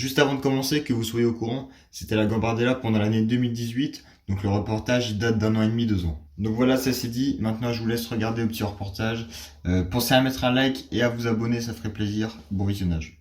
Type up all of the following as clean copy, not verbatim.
Juste avant de commencer, que vous soyez au courant, c'était la Gambardella pendant l'année 2018, donc le reportage date d'1 an et demi, 2 ans. Donc voilà, ça c'est dit, maintenant je vous laisse regarder le petit reportage. Pensez à mettre un like et à vous abonner, ça ferait plaisir. Bon visionnage.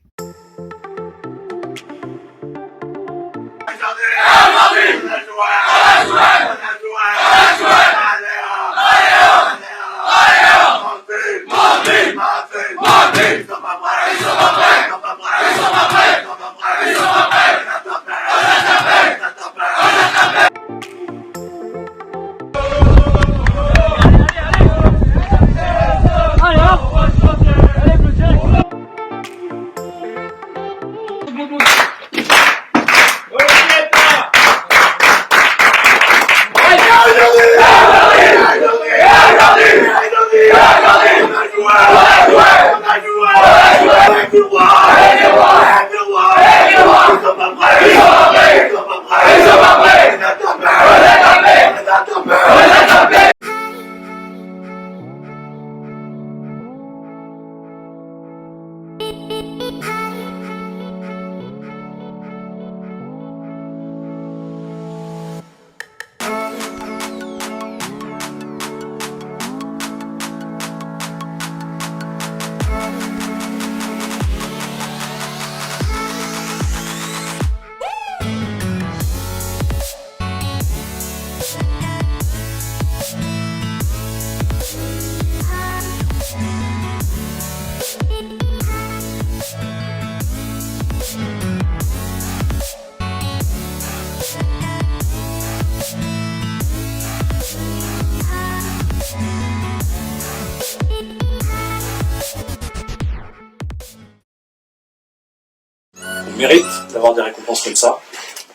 On mérite d'avoir des récompenses comme ça,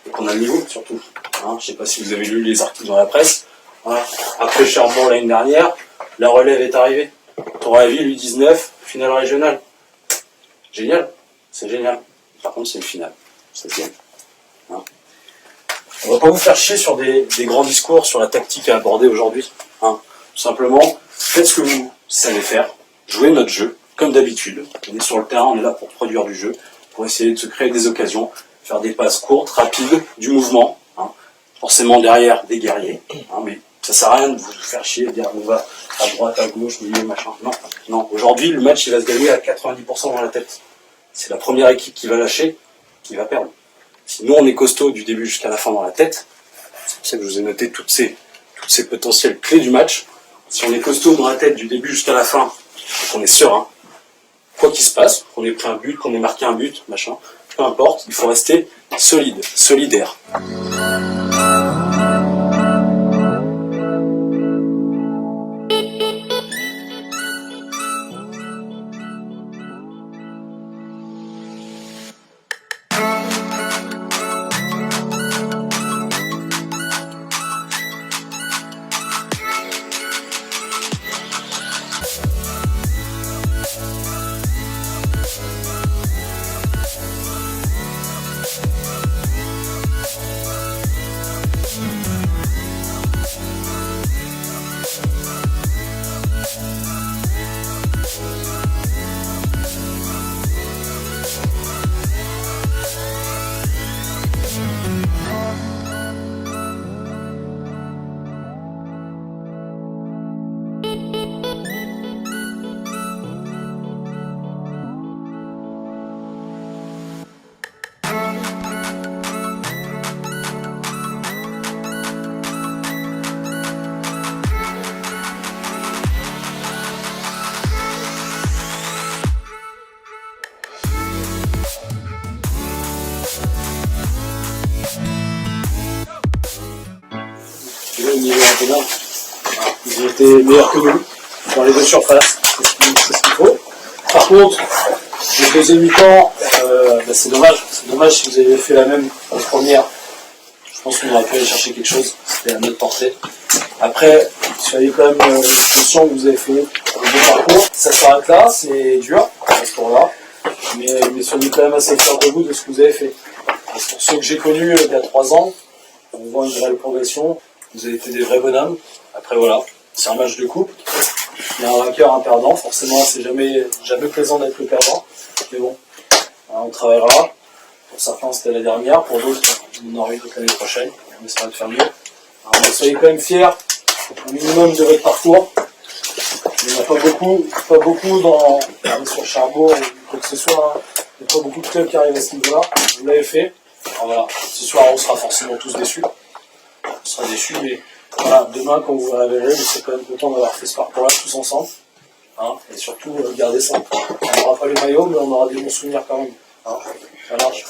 et qu'on a le niveau surtout. Hein, je sais pas si vous avez lu les articles dans la presse. Hein, après Cherbourg l'année dernière, la relève est arrivée. Tour-à-Ville, U19, finale régionale. Génial, c'est génial. Par contre, c'est une finale. C'est bien. Hein. On va pas vous faire chier sur des grands discours sur la tactique à aborder aujourd'hui. Hein. Tout simplement, faites ce que vous savez faire. Jouez notre jeu, comme d'habitude. On est sur le terrain, on est là pour produire du jeu, pour essayer de se créer des occasions, faire des passes courtes, rapides, du mouvement. Hein. Forcément derrière des guerriers. Hein, mais ça sert à rien de vous faire chier, de dire on va à droite, à gauche, milieu, machin. Non, non. Aujourd'hui, le match il va se gagner à 90% dans la tête. C'est la première équipe qui va lâcher, qui va perdre. Si nous on est costaud du début jusqu'à la fin dans la tête, c'est pour ça que je vous ai noté toutes ces potentielles clés du match. Si on est costaud dans la tête du début jusqu'à la fin, et qu'on est serein, quoi qu'il se passe, qu'on ait pris un but, qu'on ait marqué un but, machin, peu importe, il faut rester solide, solidaire. Au niveau international, ils ont été meilleurs que nous dans les deux surfaces, c'est ce qu'il faut. Par contre, le deuxième mi-temps, c'est dommage. C'est dommage si vous avez fait la même en première. Je pense qu'on aurait pu aller chercher quelque chose, c'était à notre portée. Après, soyez quand même conscient que vous avez fait le bon parcours. Ça s'arrête là, c'est dur, à ce tour-là, mais soyez quand même assez fiers de vous de ce que vous avez fait. Parce que pour ceux que j'ai connus il y a 3 ans, on voit une réelle progression. Vous avez été des vrais bonhommes. Après voilà, c'est un match de coupe. Il y a un vainqueur, un perdant. Forcément, c'est jamais plaisant d'être le perdant. Mais bon, on travaillera. Pour certains, c'était la dernière. Pour d'autres, on en aura une l'année prochaine. On essaiera de faire mieux. Alors, mais soyez quand même fiers. Un minimum de votre parcours. Il n'y en a pas beaucoup sur Cherbourg ou quoi que ce soit. Hein. Il n'y a pas beaucoup de clubs qui arrivent à ce niveau-là. Vous l'avez fait. Alors voilà, ce soir, on sera forcément tous déçus. On sera déçus, mais voilà, demain, quand vous vous réveillerez, vous serez quand même content d'avoir fait ce parcours-là tous ensemble. Hein. Et surtout, gardez ça. On n'aura pas le maillot, mais on aura des bons souvenirs quand même. Hein. Ça marche.